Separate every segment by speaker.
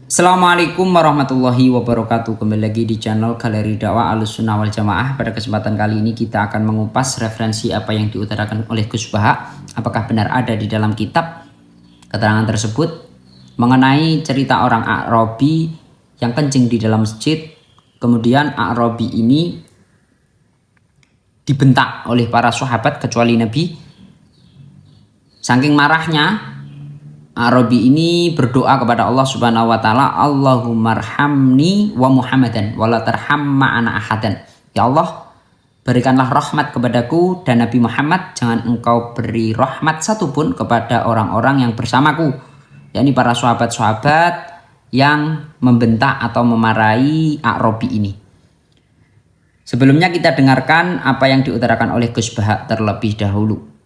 Speaker 1: Assalamualaikum warahmatullahi wabarakatuh. Kembali lagi di channel Galeri Dakwah Ahlussunnah wal Jamaah. Pada kesempatan kali ini kita akan mengupas referensi apa yang diutarakan oleh Gus Baha. Apakah benar ada di dalam kitab keterangan tersebut mengenai cerita orang A'rabi yang kencing di dalam masjid. Kemudian A'rabi ini dibentak oleh para sahabat kecuali Nabi. Saking marahnya A'rabi ini berdoa kepada Allah Subhanahu wa taala, Allahummarhamni wa Muhammadan wa la tarham ma'ana ahadan. Ya Allah, berikanlah rahmat kepadaku dan Nabi Muhammad, jangan engkau beri rahmat satupun kepada orang-orang yang bersamaku, yakni para sahabat-sahabat yang membentak atau memarahi A'rabi ini. Sebelumnya kita dengarkan apa yang diutarakan oleh Gus Baha terlebih dahulu.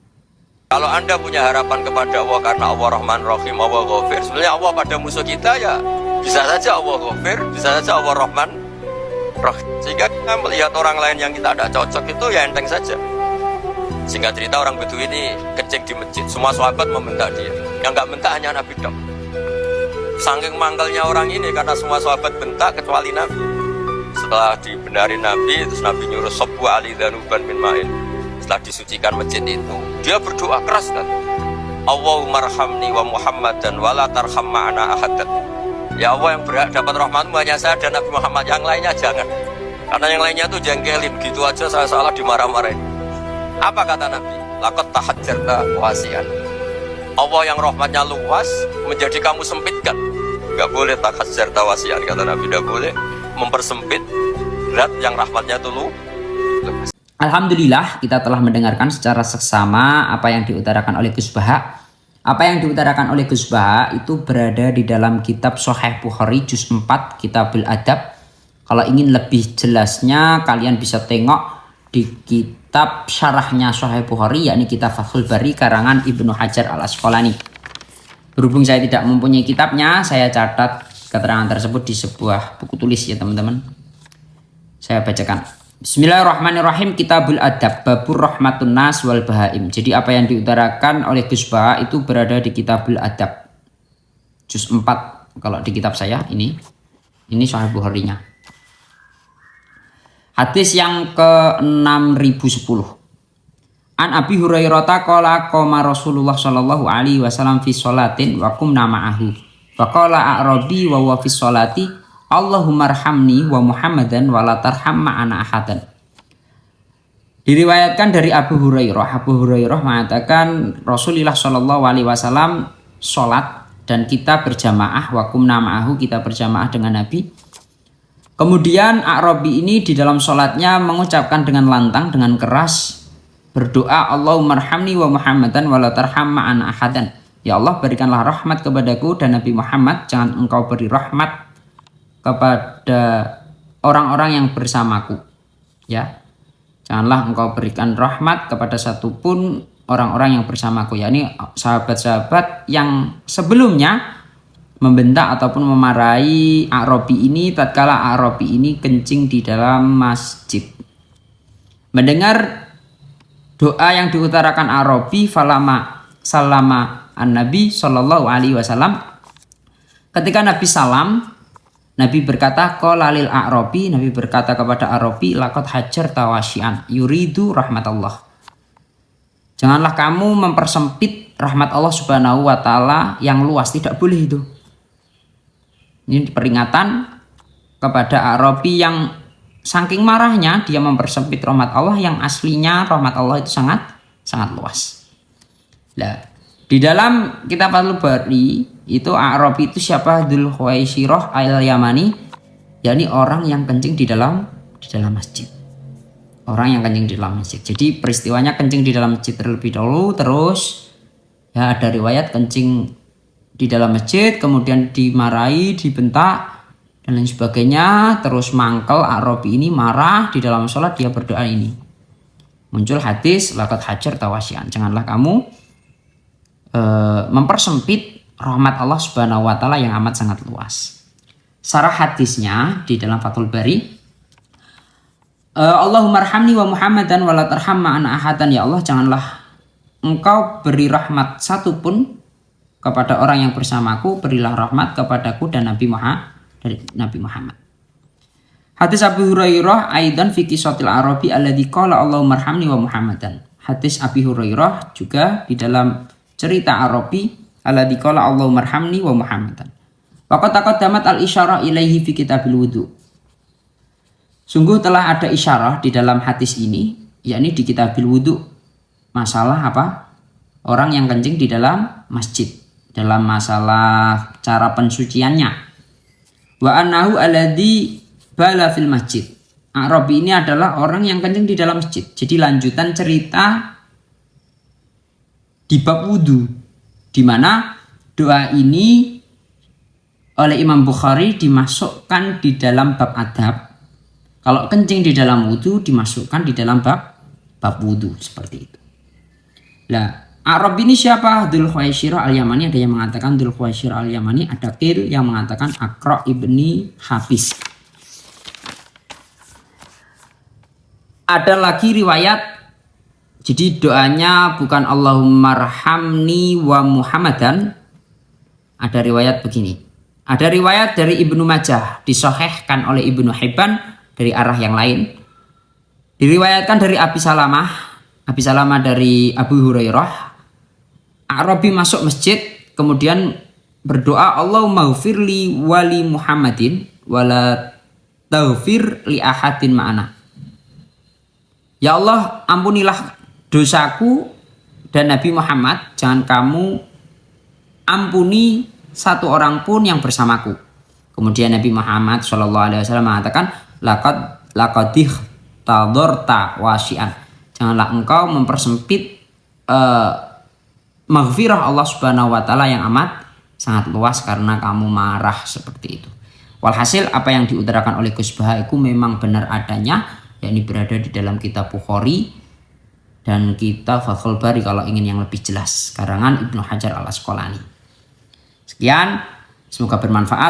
Speaker 2: Kalau Anda punya harapan kepada Allah karena Allah Rahman Rahim, Allah Ghafir, sebenarnya Allah pada musuh kita ya bisa saja Allah Ghafir, bisa saja Allah Rahman Rahim. Sehingga kita melihat orang lain yang kita tidak cocok itu ya enteng saja. Sehingga cerita orang Bedui ini kencing di masjid, semua sahabat membentak dia. Yang nggak bentak hanya Nabi dong. Saking manggalnya orang ini karena semua sahabat bentak kecuali Nabi. Setelah dibenarin Nabi, terus Nabi nyuruh Sabbu Ali Dhanuban min Ma'in. Setelah disucikan masjid itu, dia berdoa keras kan, Allahummarhamni wa Muhammadan wa la tarham ma'ana ahadan. Ya Allah, yang berhak dapat rahmatmu hanya saya dan Nabi Muhammad, yang lainnya jangan. Karena yang lainnya tuh jengkelin, gitu aja saya salah dimarah-marahin. Apa kata Nabi? Laqad tahajjarta wasi'an. Allah yang rahmatnya luas menjadi kamu sempitkan. Gak boleh tahajjarta wasi'an, kata Nabi, gak boleh mempersempit zat yang rahmatnya itu luas.
Speaker 1: Alhamdulillah, kita telah mendengarkan secara seksama apa yang diutarakan oleh Gus Baha. Apa yang diutarakan oleh Gus Baha itu berada di dalam kitab Sahih Bukhari juz 4 Kitabul Adab. Kalau ingin lebih jelasnya kalian bisa tengok di kitab syarahnya Sahih Bukhari, yakni kitab Fathul Bari karangan Ibnu Hajar Al-Asqalani. Berhubung saya tidak mempunyai kitabnya, saya catat keterangan tersebut di sebuah buku tulis ya teman-teman. Saya bacakan. Bismillahirrahmanirrahim. Kitabul Adab Babur Rahmatun Nas wal Bahaim. Jadi apa yang diutarakan oleh Gus Baha itu berada di Kitabul Adab juz 4 kalau di kitab saya ini Sahih Bukhari-nya. Hadis yang ke-6010. An Abi Hurairah qala qama Rasulullah sallallahu alaihi wasallam fi sholatin wa qumna ma'ahu. Fa qala A'rabi wa huwa fi sholati Allahummarhamni wa Muhammadan wa la tarham ma'ana ahadan. Diriwayatkan dari Abu Hurairah. Abu Hurairah mengatakan Rasulullah Shallallahu Alaihi Wasallam sholat dan kita berjamaah, wakumna ma'ahu, kita berjamaah dengan Nabi. Kemudian A'rabi ini di dalam sholatnya mengucapkan dengan lantang, dengan keras berdoa, Allahummarhamni wa Muhammadan wa la tarham ma'ana ahadan. Ya Allah, berikanlah rahmat kepadaku dan Nabi Muhammad, jangan engkau beri rahmat kepada orang-orang yang bersamaku, ya. Janganlah engkau berikan rahmat kepada satupun orang-orang yang bersamaku, yakni sahabat-sahabat yang sebelumnya membentak ataupun memarahi A'rabi ini tatkala A'rabi ini kencing di dalam masjid. Mendengar doa yang diutarakan A'rabi, falama salama an-nabi sallallahu alaihi wasallam, ketika Nabi salam, Nabi berkata, qala lil A'rabi, Nabi berkata kepada A'rabi, laqad hajarta wasi'an yuridu rahmatullah. Janganlah kamu mempersempit rahmat Allah Subhanahu wa taala yang luas, tidak boleh itu. Ini peringatan kepada A'rabi yang saking marahnya dia mempersempit rahmat Allah yang aslinya rahmat Allah itu sangat luas. Nah, di dalam kitab Al-Bari itu A'rabi itu siapa? Dzul Khuwaisirah al-Yamani, yakni orang yang kencing di dalam masjid. Orang yang kencing di dalam masjid. Jadi peristiwanya kencing di dalam masjid terlebih dahulu, terus ya ada riwayat kencing di dalam masjid, kemudian dimarahi, dibentak dan lain sebagainya, terus mangkel A'rabi ini marah di dalam sholat, dia berdoa ini. Muncul hadis laqad hajarta wasi'an. Janganlah kamu mempersempit rahmat Allah Subhanahu wa taala yang amat sangat luas. Sarah hadisnya di dalam Fathul Bari, Allahummarhamni wa Muhammadan wa la tarham ma'ana ahadan. Ya Allah, janganlah engkau beri rahmat satupun kepada orang yang bersamaku, berilah rahmat kepadaku dan Nabi Muhammad. Hadis Abu Hurairah aidan fi qisatil Arabi alladzi qala Allahumma arhamni wa Muhammadan. Hadis Abi Hurairah juga di dalam cerita Arabi alladzi qala Allahumma arhamni wa Muhammadan. Waqad taqaddamat al-isyarah ilaihi fi kitabil wudu. Sungguh telah ada isyarah di dalam hadis ini, yakni di kitabil wudu. Masalah apa? Orang yang kencing di dalam masjid, dalam masalah cara pensuciannya. Wa annahu alladzi bala fil masjid. Arabi ini adalah orang yang kencing di dalam masjid. Jadi lanjutan cerita di bab wudu, di mana doa ini oleh Imam Bukhari dimasukkan di dalam bab adab. Kalau kencing di dalam wudu dimasukkan di dalam bab wudu, seperti itu. Nah, Arab ini siapa? Dzul Khuwaisirah al-Yamani. Ada yang mengatakan Dzul Khuwaisirah al-Yamani, ada qil yang mengatakan Aqra ibni Habis. Ada lagi riwayat, jadi doanya bukan Allahumma arhamni wa Muhammadan. Ada riwayat begini. Ada riwayat dari Ibnu Majah, disahihkan oleh Ibnu Hibban dari arah yang lain. Diriwayatkan dari Abi Salamah dari Abu Hurairah. Arabi masuk masjid, kemudian berdoa, Allahumma ghfirli wali Muhammadin wala taghfir li ahadin ma'ana. Ya Allah, ampunilah dosaku dan Nabi Muhammad, jangan kamu ampuni satu orang pun yang bersamaku. Kemudian Nabi Muhammad SAW mengatakan, laqadih tadorta wasi'an. Janganlah engkau mempersempit maghfirah Allah Subhanahu wa taala yang amat sangat luas karena kamu marah, seperti itu. Walhasil apa yang diutarakan oleh Gus Baha itu memang benar adanya, yakni berada di dalam kitab Bukhari dan kitab Fathul Bari kalau ingin yang lebih jelas, karangan Ibnu Hajar al-Asqalani. Sekian, semoga bermanfaat.